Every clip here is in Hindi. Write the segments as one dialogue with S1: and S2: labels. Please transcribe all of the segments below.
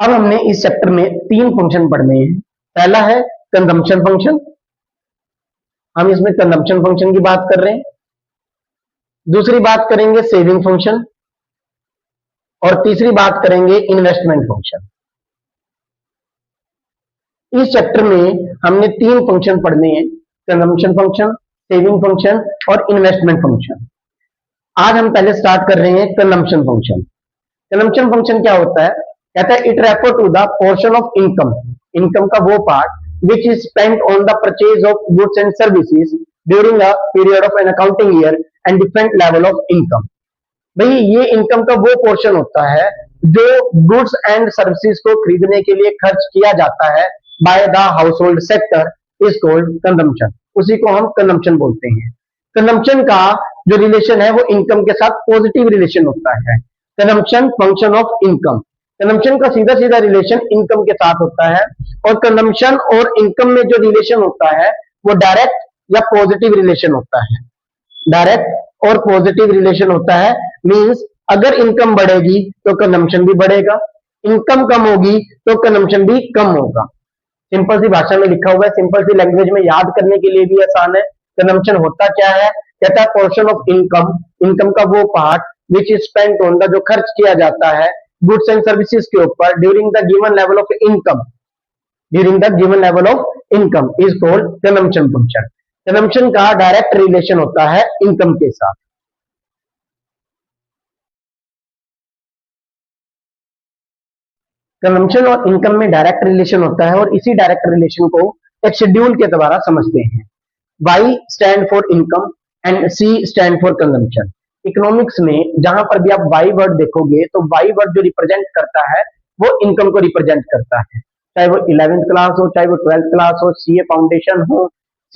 S1: अब हमने इस चैप्टर में तीन फंक्शन पढ़ने हैं। पहला है कंजम्पशन फंक्शन, हम इसमें कंजम्पशन फंक्शन की बात कर रहे हैं। दूसरी बात करेंगे सेविंग फंक्शन और तीसरी बात करेंगे इन्वेस्टमेंट फंक्शन। इस चैप्टर में हमने तीन फंक्शन पढ़ने हैं, कंजम्पशन फंक्शन, सेविंग फंक्शन और इन्वेस्टमेंट फंक्शन। आज हम पहले स्टार्ट कर रहे हैं कंजम्पशन फंक्शन। कंजम्पशन फंक्शन क्या होता है? कहता है it refer to the portion of income, income का वो part which is spent on the purchase of goods and services during a period of an accounting year and different level of income। भाई ये इनकम का वो पोर्शन होता है जो गुड्स एंड सर्विसेज को खरीदने के लिए खर्च किया जाता है by the house hold sector is called consumption, उसी को हम कंजम्पशन बोलते हैं। कंजम्पशन का जो रिलेशन है वो इनकम के साथ पॉजिटिव रिलेशन होता है। Consumption function of income, consumption का सीधा सीधा रिलेशन इनकम के साथ होता है और कंजम्पशन और इनकम में जो रिलेशन होता है वो डायरेक्ट या पॉजिटिव रिलेशन होता है। डायरेक्ट और पॉजिटिव रिलेशन होता है, मींस अगर इनकम बढ़ेगी तो कंजम्पशन भी बढ़ेगा, इनकम कम होगी तो कंजम्पशन भी कम होगा। सिंपल सी भाषा में लिखा हुआ है, सिंपल सी लैंग्वेज में याद करने के लिए भी आसान है। कंजम्पशन होता क्या है? कहता है पोर्शन ऑफ इनकम, इनकम का वो part which is spent on the, जो खर्च किया जाता है गुड्स एंड सर्विसेज के ऊपर during the given level of income, during the given level of income is called consumption function. Consumption का डायरेक्ट रिलेशन होता है इनकम के साथ। कंजम्पशन और इनकम में डायरेक्ट रिलेशन होता है और इसी डायरेक्ट रिलेशन को एक शेड्यूल के द्वारा समझते हैं। Y stand for income and C stand for consumption. Economics में जहां पर भी आप Y वर्ड देखोगे तो Y वर्ड जो रिप्रेजेंट करता है वो इनकम को रिप्रेजेंट करता है, चाहे वो 11th क्लास हो, चाहे वो 12th क्लास हो, CA फाउंडेशन हो,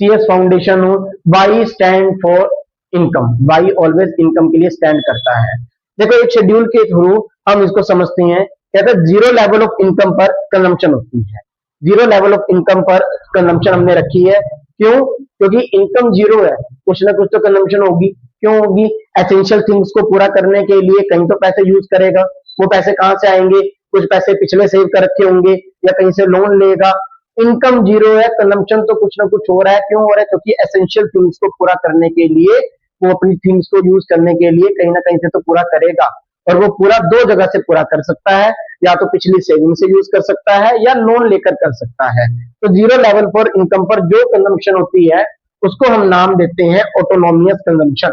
S1: CS फाउंडेशन हो, Y stand for income, Y always income के लिए स्टैंड करता है। देखो एक शेड्यूल के थ्रू हम इसको समझते हैं। कहते हैं जीरो लेवल ऑफ इनकम पर कंजम्पशन होती है, जीरो लेवल ऑफ इनकम पर कंजम्पशन हमने रखी है। क्यों? क्योंकि इनकम जीरो है, कुछ ना कुछ तो कंजम्पशन होगी। क्यों होगी? एसेंशियल थिंग्स को पूरा करने के लिए कहीं तो पैसे यूज करेगा, वो पैसे कहां से आएंगे? कुछ पैसे पिछले सेव कर रखे होंगे या कहीं से लोन लेगा। इनकम जीरो है, कंजम्पशन तो कुछ ना कुछ हो रहा है। क्यों हो रहा है? क्योंकि एसेंशियल थिंग्स को पूरा करने के लिए, वो अपनी थिंग्स को यूज करने के लिए कहीं ना कहीं से तो पूरा करेगा, और वो पूरा दो जगह से पूरा कर सकता है, या तो पिछली सेविंग से यूज कर सकता है या लोन लेकर कर सकता है। तो जीरो लेवल फॉर इनकम पर जो कंजम्पशन होती है उसको हम नाम देते हैं ऑटोनोमियस कंजम्पशन,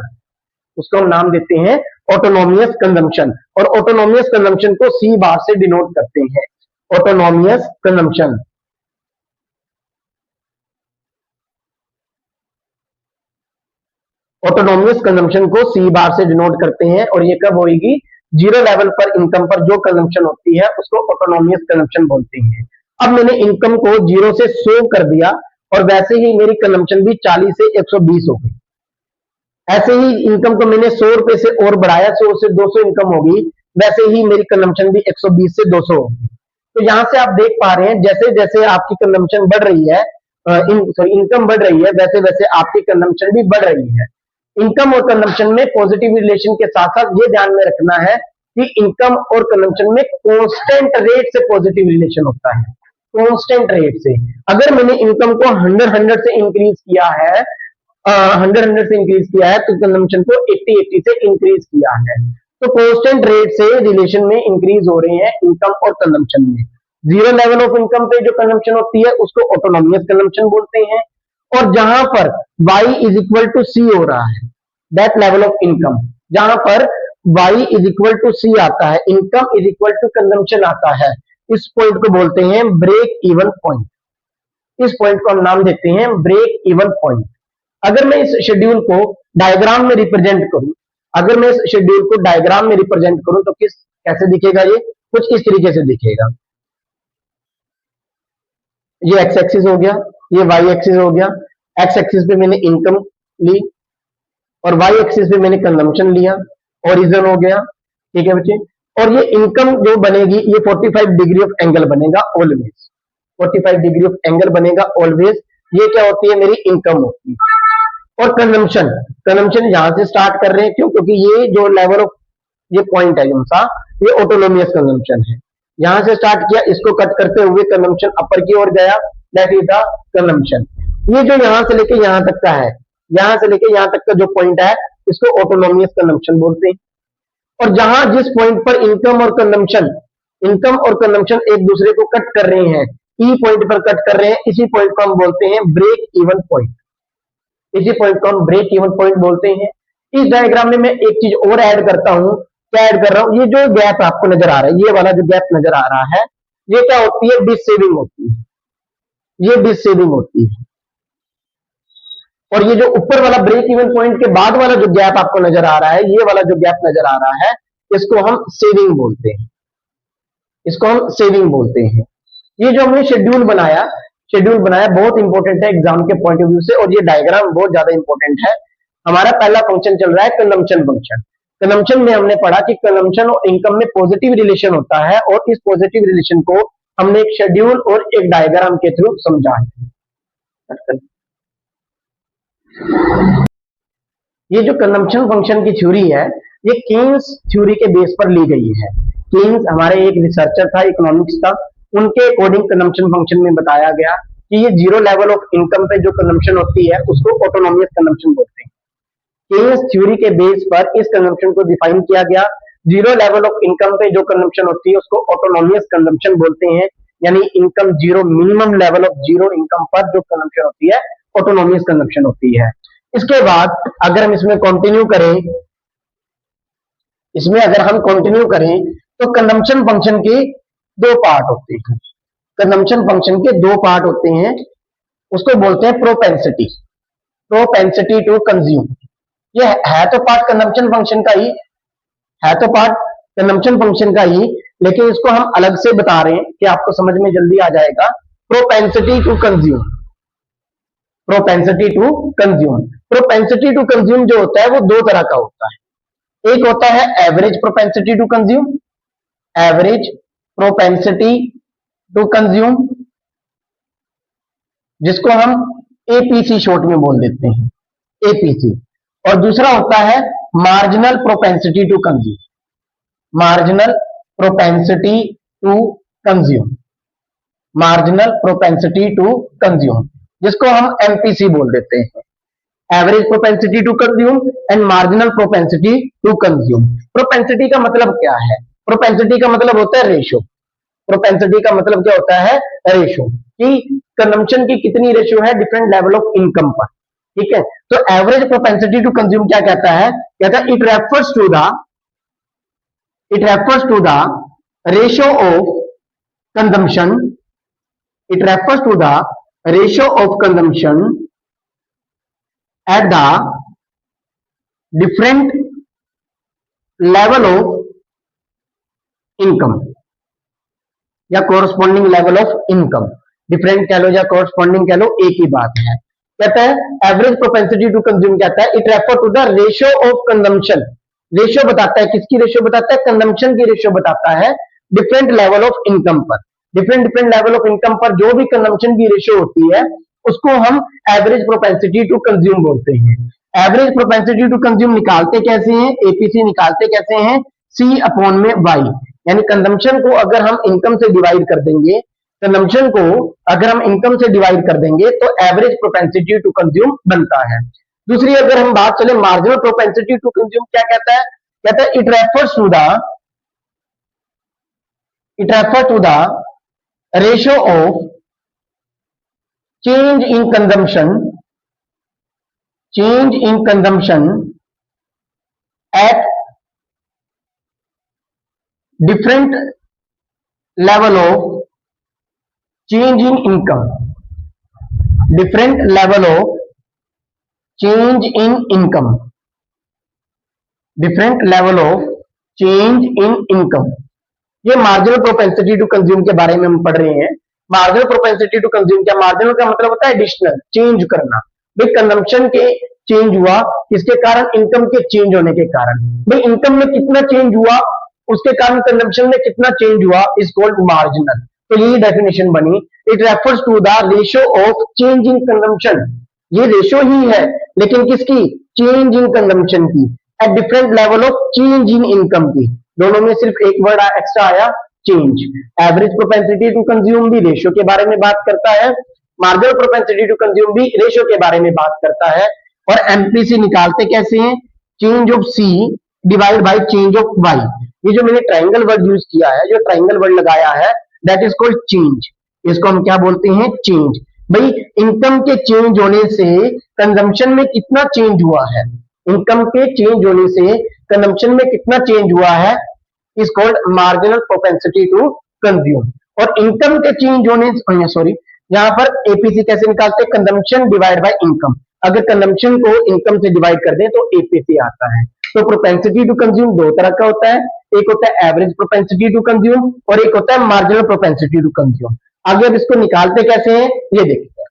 S1: उसको हम नाम देते हैं ऑटोनोमियस कंजम्पशन। और ऑटोनोमियस कंजम्पशन को C बार से डिनोट करते हैं, ऑटोनोमियस कंजम्पशन। ऑटोनोमियस कंजम्पशन को C बार से डिनोट करते हैं और ये कब होगी? जीरो लेवल पर इनकम पर जो कंजम्पशन होती है उसको ऑटोनोमियस कंजम्पशन बोलते हैं। अब मैंने इनकम को जीरो से 100 कर दिया और वैसे ही मेरी कंजम्पशन भी 40 से 120 हो गई। ऐसे ही इनकम को मैंने 100 रुपए से और बढ़ाया, 100 से 200 इनकम होगी, वैसे ही मेरी कंजम्पशन भी 120 से 200 होगी। तो यहां से आप देख पा रहे हैं जैसे जैसे आपकी कंजम्पशन बढ़ रही है, इनकम बढ़ रही है, वैसे वैसे आपकी कंजम्पशन भी बढ़ रही है। इनकम और कंजम्पशन में पॉजिटिव रिलेशन के साथ साथ ये ध्यान में रखना है कि इनकम और कंजम्पशन में कांस्टेंट रेट से पॉजिटिव रिलेशन होता है, कांस्टेंट रेट से। अगर मैंने इनकम को 100 से इंक्रीज किया है, 100 से इंक्रीज किया है, तो कंजम्पशन को 80 से इंक्रीज किया है। तो कांस्टेंट रेट से रिलेशन में इंक्रीज हो रहे हैं इनकम और कंजम्पशन में। जीरो लेवल ऑफ इनकम पे जो कंजम्पशन होती है उसको ऑटोनोमियस कंजम्पशन बोलते हैं, और जहां पर y is equal to C हो रहा है, दैट लेवल ऑफ इनकम, जहां पर y is equal to C आता है, income is equal to consumption आता है, इस पॉइंट को बोलते हैं ब्रेक इवन पॉइंट। इस पॉइंट को हम नाम देते हैं ब्रेक इवन पॉइंट। अगर मैं इस शेड्यूल को डायग्राम में रिप्रेजेंट करूं, अगर मैं इस शेड्यूल को डायग्राम में रिप्रेजेंट करूं तो कैसे दिखेगा? ये कुछ इस तरीके से दिखेगा। ये एक्स एक्सिस हो गया, ये वाई एक्सिस हो गया। एक्स एक्सिस पे मैंने इनकम ली और वाई एक्सिस पे मैंने कंजम्पशन लिया, ओरिजिन हो गया। ठीक है बच्चे, और ये इनकम जो बनेगी ये 45 डिग्री ऑफ एंगल बनेगा ऑलवेज, 45 डिग्री ऑफ एंगल बनेगा ऑलवेज। ये क्या होती है? मेरी इनकम होती है। और कंजम्पशन, कंजम्पशन यहां से स्टार्ट कर रहे हैं, क्यों? क्योंकि ये जो लेवल ऑफ, ये पॉइंट है कौन सा? ये ऑटोनोमियस कंजम्पशन है। यहां से स्टार्ट किया, इसको कट करते हुए कंजम्पशन अपर की ओर गया, दैट इज द कंजम्पशन। ये जो यहां से लेके यहां तक का है, यहां से लेके यहां तक का जो पॉइंट है, इसको ऑटोनोमियस कंजम्पशन बोलते हैं। और जहां जिस पॉइंट पर इनकम और कंजम्पशन एक दूसरे को कट कर रहे हैं, ई पॉइंट पर कट कर रहे हैं, इसी पॉइंट को हम बोलते हैं ब्रेक इवन पॉइंट। इसी पॉइंट को हम ब्रेक इवन पॉइंट बोलते हैं। इस डायग्राम में मैं एक चीज और ऐड करता हूं। क्या ऐड कर रहा हूं? ये जो गैप आपको नजर आ रहा है, ये वाला जो गैप नजर आ रहा है, ये क्या होती है? डिसेविंग होती है। ये डिसेविंग होती है। और ये जो ऊपर वाला ब्रेक इवन पॉइंट के बाद वाला जो गैप आपको नजर आ रहा है, ये वाला जो गैप नजर आ रहा है, इसको हम सेविंग बोलते हैं। इसको हम सेविंग बोलते हैं। ये जो हमने शेड्यूल बनाया बहुत इंपॉर्टेंट है एग्जाम के पॉइंट ऑफ व्यू से, और ये डायग्राम बहुत ज्यादा इंपॉर्टेंट है। हमारा पहला फंक्शन चल रहा है कंजम्पशन फंक्शन। कंजम्पशन में हमने पढ़ा कि कंजम्पशन और इनकम में पॉजिटिव रिलेशन होता है, और इस पॉजिटिव रिलेशन को हमने एक शेड्यूल और एक डायग्राम के थ्रू समझा है। ये जो कंजम्पशन फंक्शन की थ्योरी है, ये केन्स थ्योरी के बेस पर ली गई है। केन्स हमारे एक रिसर्चर था, इकोनॉमिक्स का, उनके अकॉर्डिंग कंजम्पशन फंक्शन में बताया गया कि ये जीरो लेवल ऑफ इनकम पे जो कंजम्पशन होती है, उसको ऑटोनोमियस कंजम्पशन बोलते हैं। केन्स थ्योरी के बेस पर इस कंजम्पशन को डिफाइन किया गया। जीरो लेवल ऑफ इनकम पे जो कंजम्पशन होती है, उसको ऑटोनोमियस कंजम्पशन बोलते हैं। यानी income zero, minimum level of zero income पर जो कंजम्पशन होती है, ऑटोनोमियस कंजम्पशन होती है। इसके बाद अगर हम इसमें कंटिन्यू करें, तो कंजम्पशन फंक्शन के दो पार्ट होते हैं। कंजम्पशन फंक्शन के दो पार्ट होते हैं, उसको बोलते हैं प्रोपेंसिटी टू कंज्यूम। ये है तो पार्ट कंजम्पशन फंक्शन का ही, लेकिन इसको हम अलग से बता रहे हैं कि आपको समझ में जल्दी आ जाएगा। प्रोपेंसिटी टू कंज्यूम जो होता है, वो दो तरह का होता है। एक होता है एवरेज प्रोपेंसिटी टू कंज्यूम, जिसको हम एपीसी शॉर्ट में बोल देते हैं, एपीसी। और दूसरा होता है मार्जिनल प्रोपेंसिटी टू कंज्यूम, जिसको हम एमपीसी बोल देते हैं। Average propensity to consume and marginal propensity to consume. Propensity का मतलब क्या है? प्रोपेंसिटी का मतलब होता है रेशो। कि कंजम्पशन की कितनी रेशियो है डिफरेंट लेवल ऑफ इनकम पर। ठीक है, तो एवरेज प्रोपेंसिटी टू कंज्यूम क्या कहता है? It refers to the ratio of consumption at the different level of income या corresponding level of income। Different कह लो या corresponding कह लो, एक ही बात है। कहता है एवरेज प्रोपेंसिटी टू कंज्यूम कहता है it refer to the ratio of consumption. Ratio बताता है, किसकी रेशियो बताता है? कंजम्पशन की रेशियो बताता है डिफरेंट लेवल ऑफ इनकम पर। डिफरेंट लेवल ऑफ इनकम पर जो भी कंजम्पशन की रेशियो होती है, उसको हम एवरेज प्रोपेंसिटी टू कंज्यूम बोलते हैं। एवरेज प्रोपेंसिटी टू कंज्यूम निकालते कैसे हैं? एपीसी निकालते कैसे हैं? सी अपॉन में वाई। यानी कंजम्पशन को अगर हम इनकम से डिवाइड कर देंगे, तो एवरेज प्रोपेंसिटी टू कंज्यूम बनता है। दूसरी अगर हम बात चले मार्जिनल प्रोपेंसिटी टू कंज्यूम, क्या कहता है? कहता है it refers to the ratio of change in consumption at different level of change in income। ये मार्जिनल प्रोपेंसिटी टू कंज्यूम के बारे में हम पढ़ रहे हैं। मार्जिनल प्रोपेंसिटी टू कंज्यूम क्या? मार्जिनल का मतलब होता है एडिशनल, चेंज करना। भाई कंजम्पशन के चेंज हुआ, किसके कारण? इनकम के चेंज होने के कारण। भाई इनकम में कितना चेंज हुआ, उसके कारण कंजम्पशन में कितना चेंज हुआ, इज कॉल्ड मार्जिनल। तो यही डेफिनेशन बनी। It refers to the ratio of change in consumption. ये रेशियो ही है, लेकिन किसकी? चेंज इन कंजम्पशन की, at different level of change in income की। दोनों में सिर्फ एक वर्ड एक्स्ट्रा आया, change. Average propensity to consume भी रेशियो के बारे में बात करता है, मार्जिनल प्रोपेंसिटी टू कंज्यूम भी रेशियो के बारे में बात करता है। और एमपीसी निकालते कैसे हैं? Change of c divide by change of y. ये जो मैंने ट्राइंगल वर्ड यूज किया है, जो ट्राइंगल वर्ड लगाया है, दैट इज कॉल्ड चेंज। इसको हम क्या बोलते हैं? चेंज। भाई इनकम के चेंज होने से कंजम्पशन में कितना चेंज हुआ है, इनकम के चेंज होने से कंजम्पशन में कितना चेंज हुआ है, is called marginal propensity to consume. और इनकम के चेंज होने सॉरी यहाँ पर एपीसी कैसे निकालते हैं? Consumption divide by income. अगर कंजम्पशन को इनकम से डिवाइड कर दें तो एपीसी आता है। तो प्रोपेंसिटी टू कंज्यूम दो तरह का होता है, एक होता है एवरेज प्रोपेंसिटी टू कंज्यूम और एक होता है मार्जिनल प्रोपेंसिटी टू कंज्यूम। आगे अब इसको निकालते कैसे हैं ये देखते हैं।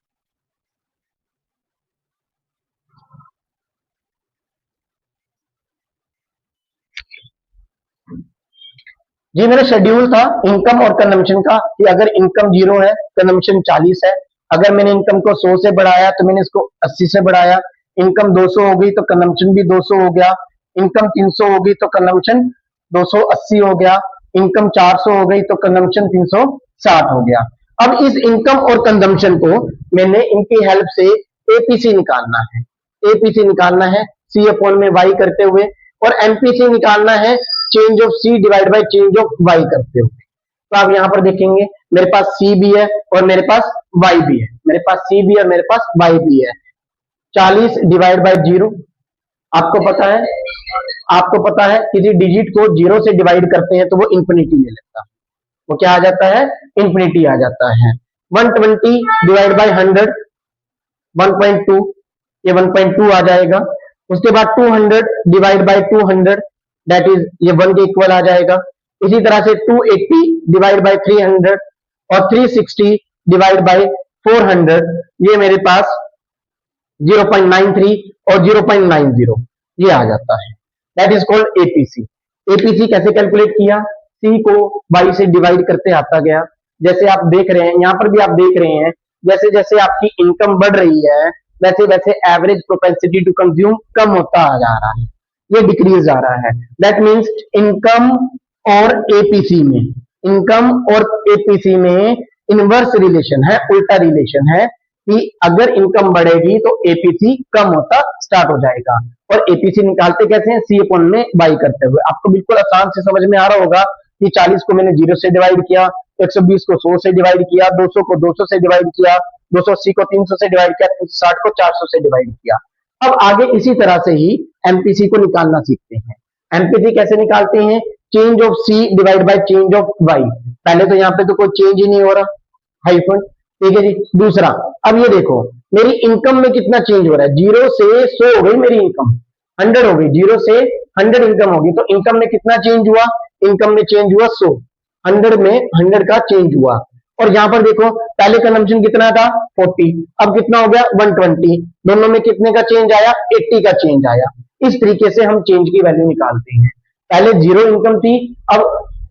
S1: ये मेरा शेड्यूल था इनकम और कंजम्पशन का कि अगर इनकम 0 है, कंजम्पशन 40 है। अगर मैंने इनकम को 100 से बढ़ाया तो मैंने इसको 80 से बढ़ाया। इनकम 200 हो गई तो कंजम्पशन भी 200 हो गया। इनकम 300 हो गई तो कंजम्पशन 280 हो गया। इनकम 400 हो गई तो कंजम्पशन 360 हो गया। अब इस इनकम और कंजम्पशन को मैंने इनकी हेल्प से एपीसी निकालना है। एपीसी निकालना है सी अपॉन में वाई करते हुए, और एमपीसी निकालना है change of c divide by change of y करते हुए। तो आप यहां पर देखेंगे मेरे पास सी भी है और मेरे पास वाई भी है, मेरे पास सी भी है और मेरे पास वाई भी है। 40 डिवाइड बाय 0, आपको पता है, आपको पता है किसी डिजिट को 0 से डिवाइड करते हैं तो वो इंफिनिटी ले लेता है, वो क्या आ जाता है? इंफिनिटी आ जाता है। 120 डिवाइड बाय 100, 1.2, ये 1.2 आ जाएगा। उसके बाद 200 डिवाइड बाय 200, दैट इज ये 1 के इक्वल आ जाएगा। इसी तरह से 280 डिवाइड बाय 300 और 360 डिवाइड बाय 400, ये मेरे पास 0.93 और 0.90 ये आ जाता है। That is called APC. APC कैसे कैलकुलेट किया? सी को वाई से डिवाइड करते आता गया। जैसे आप देख रहे हैं, यहां पर भी आप देख रहे हैं, जैसे जैसे आपकी इनकम बढ़ रही है वैसे वैसे एवरेज प्रोपेंसिटी टू कंज्यूम कम होता जा रहा है, ये डिक्रीज जा रहा है। दैट मीन्स इनकम और एपीसी में, इनकम और एपीसी में इनवर्स रिलेशन है, उल्टा रिलेशन है कि अगर इनकम बढ़ेगी तो एपीसी कम होता स्टार्ट हो जाएगा। और एपीसी निकालते कैसे हैं? सी अपॉन में बाई करते हुए। आपको बिल्कुल आसान से समझ में आ रहा होगा कि 40 को मैंने 0 से डिवाइड किया, 120 को 100 से डिवाइड किया, 200 को 200 से डिवाइड किया, 280 को 300 से डिवाइड किया, 360 को 400 से डिवाइड किया। अब आगे इसी तरह से ही एमपीसी को निकालना सीखते हैं। एमपीसी कैसे निकालते हैं? Change of c divide by change of y. पहले तो यहाँ पे तो कोई चेंज ही नहीं हो रहा, हाइफन, ठीक है जी। दूसरा, अब ये देखो मेरी इनकम में कितना चेंज हो रहा है? 0 से 100 हो गई मेरी इनकम, 100 हो गई, 0 से 100 इनकम होगी तो इनकम में कितना चेंज हुआ? इनकम में चेंज हुआ 100, 100 में 100 का चेंज हुआ। और यहां पर देखो पहले कंजम्पशन कितना था? 40, अब कितना हो गया? 120। दोनों में कितने का चेंज आया? 80 का चेंज आया। इस तरीके से हम चेंज की वैल्यू निकालते हैं। पहले 0 इनकम थी, अब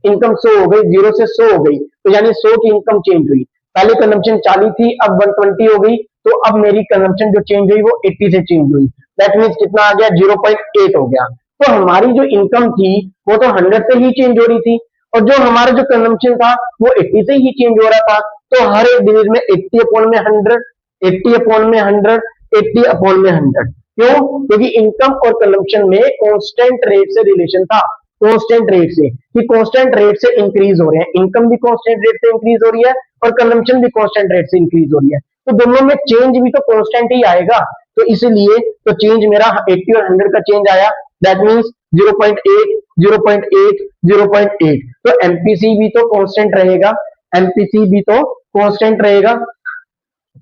S1: इनकम 100 हो गई, 0 से 100 हो गई तो यानी 100 की इनकम चेंज हुई। पहले कंजम्पशन 40 थी, अब 120 हो गई तो अब मेरी कंजम्पशन जो चेंज हुई वो 80 से चेंज हुई। दैट मीन्स कितना आ गया? 0.8 हो गया। तो हमारी जो इनकम थी वो तो 100 से ही चेंज हो रही थी और जो हमारा जो कंजम्पशन था वो 80 से ही चेंज हो रहा था। तो हर एक डिवीज में 80 अपॉन में 100, 80 अपॉन में 100, 80 अपॉन में 100। क्यों? क्योंकि इनकम और कंजम्पशन में कांस्टेंट रेट से रिलेशन था, कांस्टेंट रेट से, कि कांस्टेंट रेट से इंक्रीज हो रहे हैं, इनकम भी कांस्टेंट रेट से इंक्रीज हो रही है और कंजम्पशन भी कांस्टेंट रेट से इंक्रीज हो रही है। तो दोनों में चेंज भी तो कांस्टेंट ही आएगा। तो इसलिए तो चेंज मेरा 80 और 100 का चेंज आया, दैट मीन्स 0.8, 0.8, 0.8। तो एमपीसी भी तो कांस्टेंट रहेगा, एमपीसी भी तो कांस्टेंट रहेगा।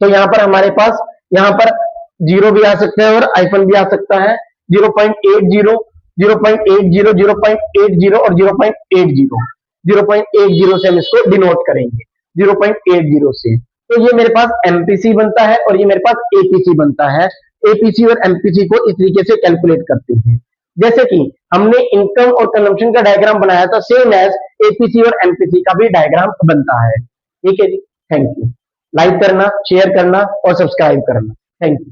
S1: तो यहां पर हमारे पास यहां पर 0 भी आ सकता है और आइफन भी आ सकता है। 0.80, 0.80, 0.80 और 0.80, 0.80 से हम इसको डिनोट करेंगे, 0.80 से। तो ये मेरे पास एमपीसी बनता है और ये मेरे पास एपीसी बनता है। एपीसी और एमपीसी को इस तरीके से कैलकुलेट करते हैं। जैसे कि हमने इनकम और कंजम्पशन का डायग्राम बनाया था, सेम एज एपीसी और एमपीसी का भी डायग्राम बनता है। ठीक है जी, थैंक यू। लाइक करना, शेयर करना और सब्सक्राइब करना, थैंक यू।